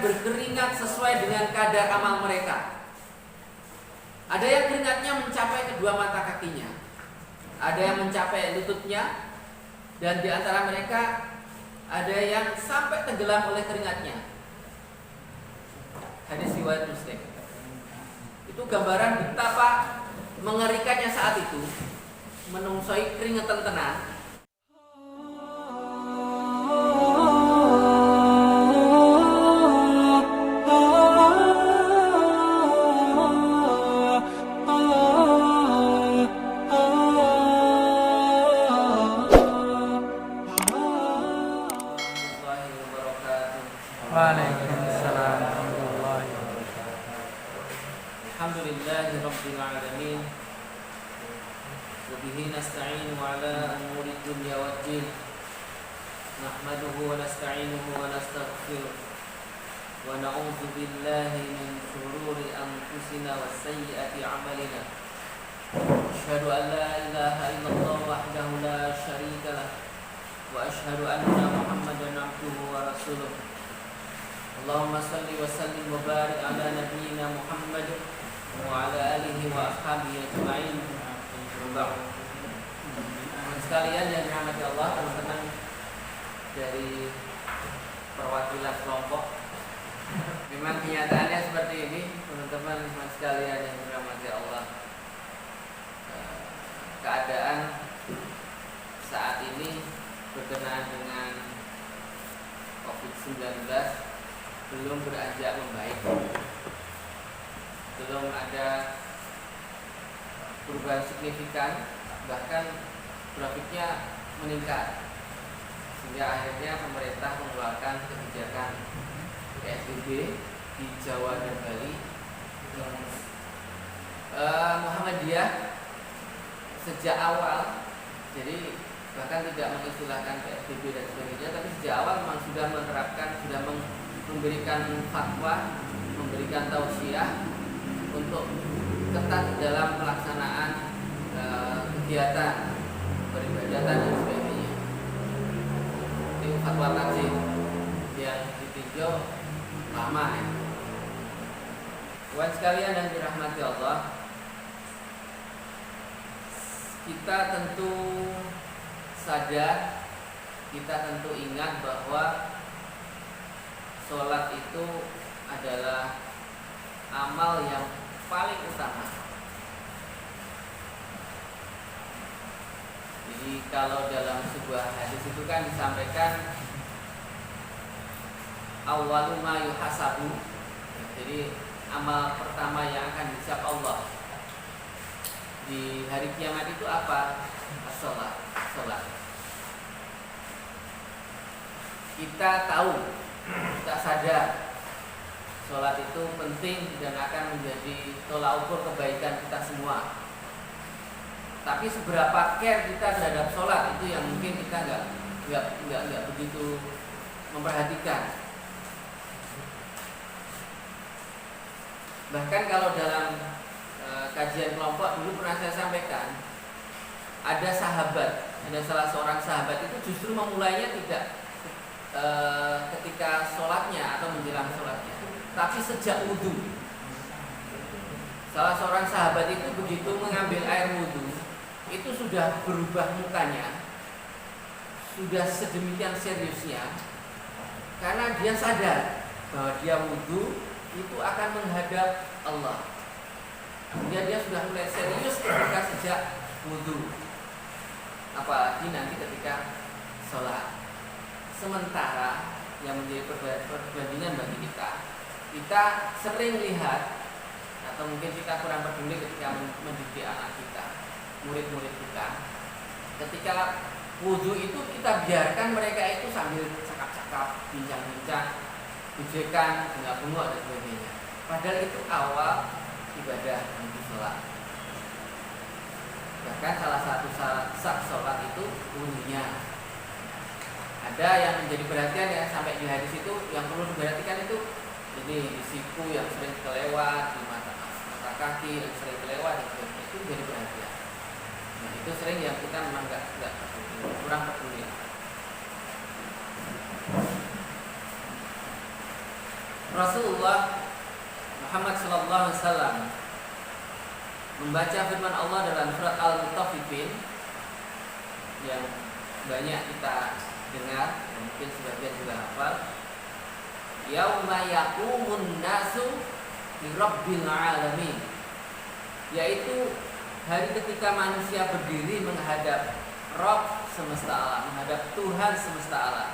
berkeringat sesuai dengan kadar amal mereka. Ada yang keringatnya mencapai kedua mata kakinya, ada yang mencapai lututnya, dan di antara mereka ada yang sampai tenggelam oleh keringatnya. Hadis riwayat Muslim. Itu gambaran betapa mengerikannya saat itu, menungsoi keringetan tenan. Waalaikumsalam warahmatullahi wabarakatuh. Alhamdulillahi rabbil alamin. Wa bihi nasta'inu ala umuri dunya waddin. Nahmaduhu wa nasta'inuhu wa nastaghfiruh. Wa na'udzu billahi min shururi anfusina wa sayyiati a'malina. Asyhadu an la ilaha illallah wahdahu la syarika lah. Wa asyhadu anna Muhammadan abduhu wa rasuluh. Allahumma salli wa sallim wa barik ala nabiyyina Muhammad wa ala alihi wa ashabihi ajma'in. Sekalian yang dirahmati Allah, teman-teman dari perwakilan kelompok, memang kenyataannya seperti ini, teman-teman sekalian yang dirahmati Allah. Keadaan saat ini berkenaan dengan COVID-19 belum beranjak membaik, belum ada perubahan signifikan, bahkan grafiknya meningkat, sehingga akhirnya pemerintah mengeluarkan kebijakan PSBB di Jawa dan Bali. Muhammadiyah sejak awal, jadi bahkan tidak mengistilahkan PSBB dan sebagainya, tapi sejak awal memang sudah menerapkan, sudah memberikan fatwa, memberikan tausiah untuk ketat dalam pelaksanaan kegiatan peribadatan dan sebagainya. Itu fatwa tajin yang ditinjau lama ya. Kawan sekalian yang dirahmati Allah, kita tentu sadar, kita tentu ingat bahwa sholat itu adalah amal yang paling utama. Jadi kalau dalam sebuah hadis itu kan disampaikan awwalu ma yuhasabu, jadi amal pertama yang akan dihisab Allah di hari kiamat itu apa? As-sholat. Kita tahu, kita sadar sholat itu penting dan akan menjadi tolak ukur kebaikan kita semua. Tapi seberapa care kita terhadap sholat itu yang mungkin kita nggak begitu memperhatikan. Bahkan kalau dalam kajian kelompok dulu pernah saya sampaikan, ada salah seorang sahabat itu justru memulainya tidak ketika sholatnya atau menjelang sholatnya, tapi sejak wudhu. Salah seorang sahabat itu begitu mengambil air wudhu, itu sudah berubah mukanya, sudah sedemikian seriusnya, karena dia sadar bahwa dia wudhu itu akan menghadap Allah. Kemudian dia sudah mulai serius ketika sejak wudhu, apalagi nanti ketika sholat. Sementara yang menjadi perbandingan bagi kita sering lihat, atau mungkin kita kurang peduli ketika mendidik anak kita, murid-murid kita, ketika wudhu itu kita biarkan mereka itu sambil cakap-cakap, bincang-bincang, bujekan, bengak-bengok dan sebagainya. Padahal itu awal ibadah menuju sholat. Bahkan salah satu sah sholat itu wudhunya. Ada yang menjadi perhatian ya, sampai di hadis itu yang perlu diperhatikan itu ini di siku yang sering kelewat, di mata kaki yang sering kelewat, itu menjadi perhatian. Nah itu sering yang kita memang nggak kurang peduli. Rasulullah Muhammad sallallahu alaihi wasallam membaca firman Allah dalam surat Al-Mutaffifin yang banyak kita dengar, mungkin sebagian juga hafal. Yauma yaqumun nasu li rabbil alamin, yaitu hari ketika manusia berdiri menghadap Rabb semesta alam, menghadap Tuhan semesta alam.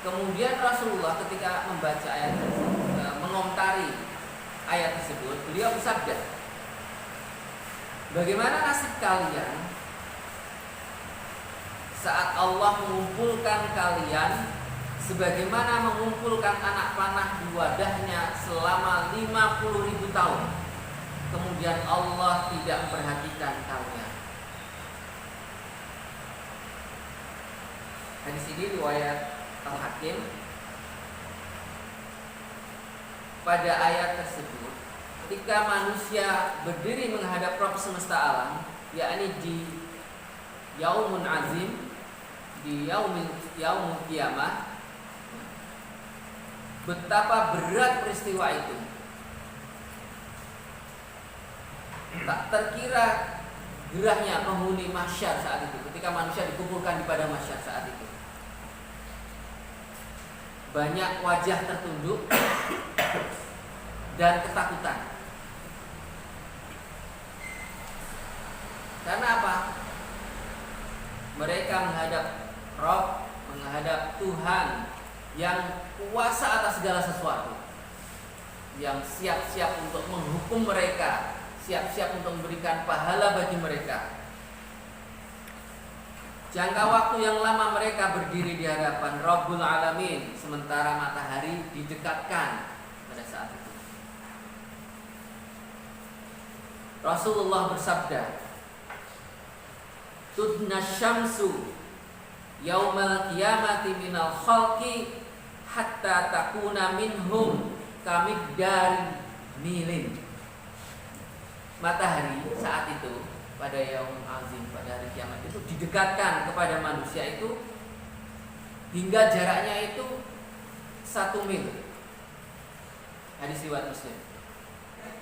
Kemudian Rasulullah ketika membaca ayat tersebut, mengomentari ayat tersebut, beliau bersabda, bagaimana nasib kalian saat Allah mengumpulkan kalian sebagaimana mengumpulkan anak panah di wadahnya selama 50.000 tahun, kemudian Allah tidak memperhatikan kalian. Hadis ini riwayat Al-Hakim. Pada ayat tersebut, ketika manusia berdiri menghadap Rabb semesta alam, yakni di Yaumun Azim, di Yaumul Qiyamah, betapa berat peristiwa itu. Tak terkira gerahnya penghuni mahsyar saat itu, ketika manusia dikumpulkan di pada mahsyar saat itu. Banyak wajah tertunduk dan ketakutan. Karena apa? Mereka menghadap Rabb, menghadap Tuhan yang kuasa atas segala sesuatu, yang siap-siap untuk menghukum mereka, siap-siap untuk memberikan pahala bagi mereka. Jangka waktu yang lama mereka berdiri di hadapan Rabbul Alamin, sementara matahari didekatkan pada saat itu. Rasulullah bersabda, tudna syamsu yaumal qiyamati minal khalqi hatta takuna minhum kamigdari milin. Matahari saat itu pada yaum azim, pada hari kiamat itu didekatkan kepada manusia itu hingga jaraknya itu 1 mil. Hadis riwayat Muslim.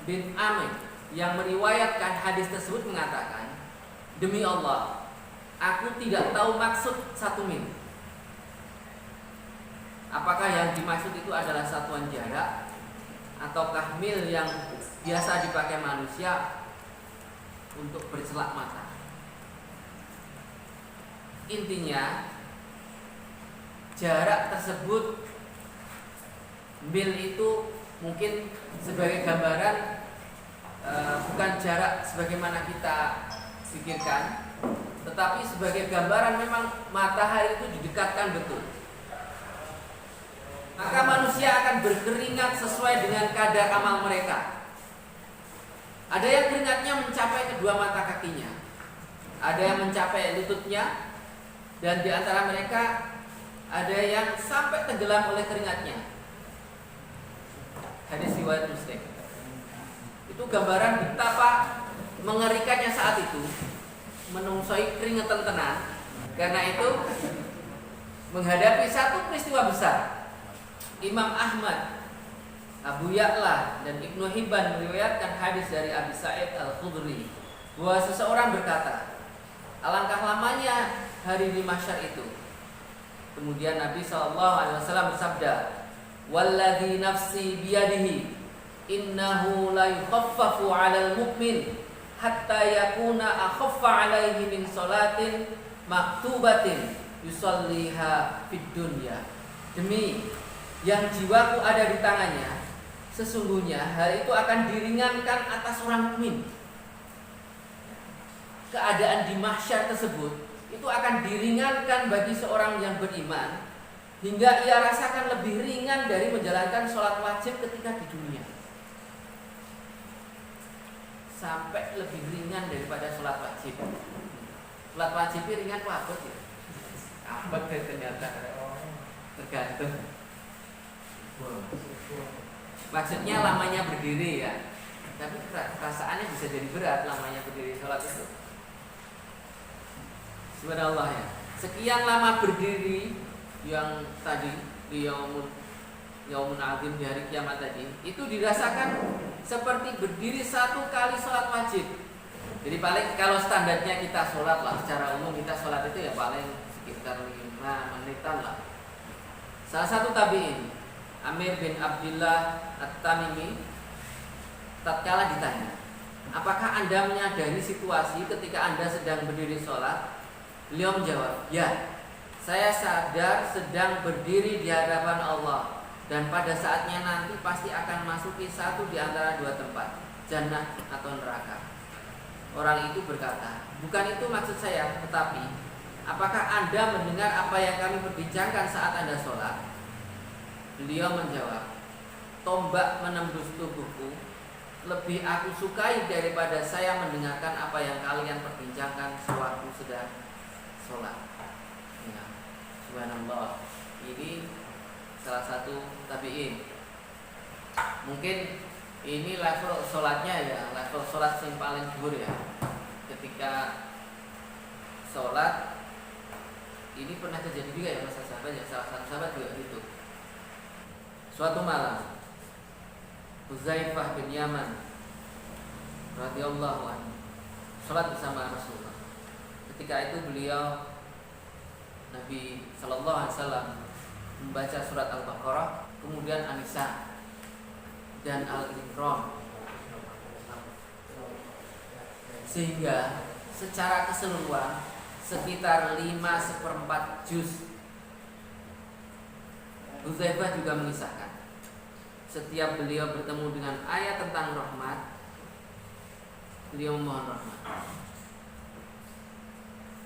Bin Amir yang meriwayatkan hadis tersebut mengatakan, demi Allah, aku tidak tahu maksud 1 mil. Apakah yang dimaksud itu adalah satuan jarak ataukah mil yang biasa dipakai manusia untuk bercelak mata. Intinya jarak tersebut, mil itu mungkin sebagai gambaran, bukan jarak sebagaimana kita pikirkan, tetapi sebagai gambaran memang matahari itu didekatkan betul. Maka manusia akan berkeringat sesuai dengan kadar amal mereka. Ada yang keringatnya mencapai kedua mata kakinya, ada yang mencapai lututnya, dan di antara mereka ada yang sampai tenggelam oleh keringatnya. Hadis riwayat Muslim. Itu gambaran betapa mengerikannya saat itu, menungsoi keringetan tenan. Karena itu menghadapi satu peristiwa besar, Imam Ahmad, Abu Ya'la dan Ibnu Hibban meriwayatkan hadis dari Abi Sa'id Al-Khudri bahwa seseorang berkata, alangkah lamanya hari di mahsyar itu. Kemudian Nabi SAW bersabda, walladzi nafsi biyadihi innahu la yukhaffafu 'alal mu'min hatta yakuna akhaffa 'alaihi min salatin maktubatin yusalliha fid dunya. Demi yang jiwaku ada di tangannya, sesungguhnya hal itu akan diringankan atas orang mukmin. Keadaan di mahsyar tersebut itu akan diringankan bagi seorang yang beriman hingga ia rasakan lebih ringan dari menjalankan sholat wajib ketika di dunia. Sampai lebih ringan daripada sholat wajib. Sholat wajib ringan apa ya? Apa ternyata tergantung. Maksudnya lamanya berdiri ya, tapi perasaannya bisa jadi berat lamanya berdiri sholat itu. Subhanallah ya. Sekian lama berdiri yang tadi di yaumul Yaumun azim, di hari kiamat tadi, itu dirasakan seperti berdiri 1 kali sholat wajib. Jadi paling kalau standarnya kita sholat lah, secara umum kita sholat itu ya paling sekitar 5 menitan lah. Salah satu tabi'in, Amir bin Abdullah At-Tamimi, tatkala ditanya, apakah Anda menyadari situasi ketika Anda sedang berdiri sholat? Beliau menjawab, ya, saya sadar sedang berdiri di hadapan Allah, dan pada saatnya nanti pasti akan masuki satu di antara 2 tempat, jannah atau neraka. Orang itu berkata, bukan itu maksud saya, tetapi apakah Anda mendengar apa yang kami perbincangkan saat Anda sholat? Beliau menjawab, tombak menembus tubuhku lebih aku sukai daripada saya mendengarkan apa yang kalian perbincangkan sewaktu sedang sholat. Ya, subhanallah. Ini salah satu tabi'in. Mungkin ini level sholatnya ya, level sholat yang paling dhuwur ya. Ketika sholat ini pernah terjadi juga ya masa sahabat ya, salah satu sahabat juga gitu. Suatu malam Huzaifah bin Yaman radhiyallahu anhu sholat bersama Rasulullah. Ketika itu beliau, Nabi sallallahu alaihi wasallam, membaca surat Al-Baqarah, kemudian An-Nisa dan Al-Imran, sehingga secara keseluruhan sekitar 5/4 juz. Huzaifah juga mengisahkan, setiap beliau bertemu dengan ayat tentang rahmat, beliau mohon rahmat.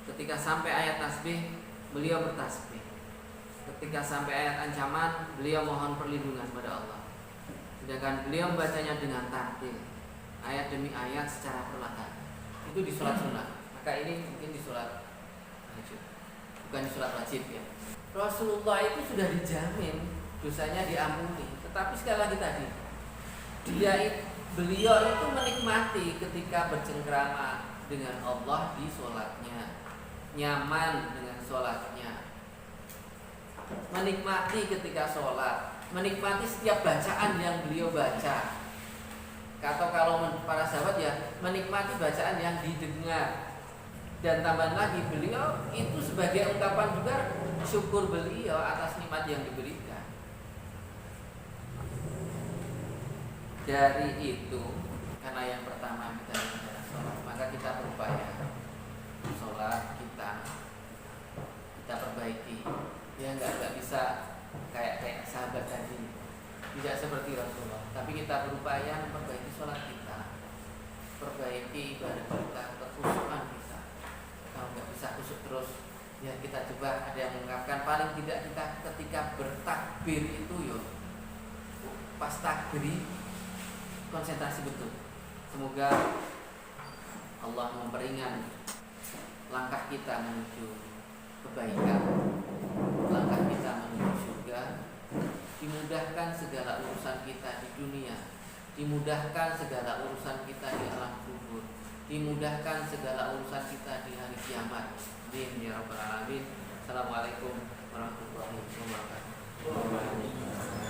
Ketika sampai ayat tasbih, beliau bertasbih. Ketika sampai ayat ancaman, beliau mohon perlindungan pada Allah. Sedangkan beliau membacanya dengan tartil, ayat demi ayat secara perlahan. Itu di sholat sunnah. Maka ini mungkin di sholat wajib, bukan di sholat wajib ya. Rasulullah itu sudah dijamin dosanya diampuni. Tetapi sekali lagi tadi, beliau itu menikmati ketika bercengkrama dengan Allah di sholatnya, nyaman dengan sholatnya, menikmati ketika sholat, menikmati setiap bacaan yang beliau baca. Atau kalau para sahabat ya, menikmati bacaan yang didengar. Dan tambahan lagi, beliau itu sebagai ungkapan juga syukur beliau atas nikmat yang diberikan. Dari itu, karena yang pertama kita bicara sholat, maka kita berupaya sholat kita perbaiki. Ya nggak bisa kayak sahabat tadi, tidak seperti Rasulullah, tapi kita berupaya memperbaiki sholat kita, perbaiki ibadah kita, kekhusyukan kita. Kalau nggak bisa khusyuk terus, ya kita coba ada yang mengungkapkan, paling tidak kita ketika bertakbir itu yo, pas takbir konsentrasi betul. Semoga Allah memperingan langkah kita menuju kebaikan, langkah kita menuju surga, dimudahkan segala urusan kita di dunia, dimudahkan segala urusan kita di alam kubur, dimudahkan segala urusan kita di hari kiamat. Amin ya rabbal alamin. Assalamualaikum warahmatullahi wabarakatuh.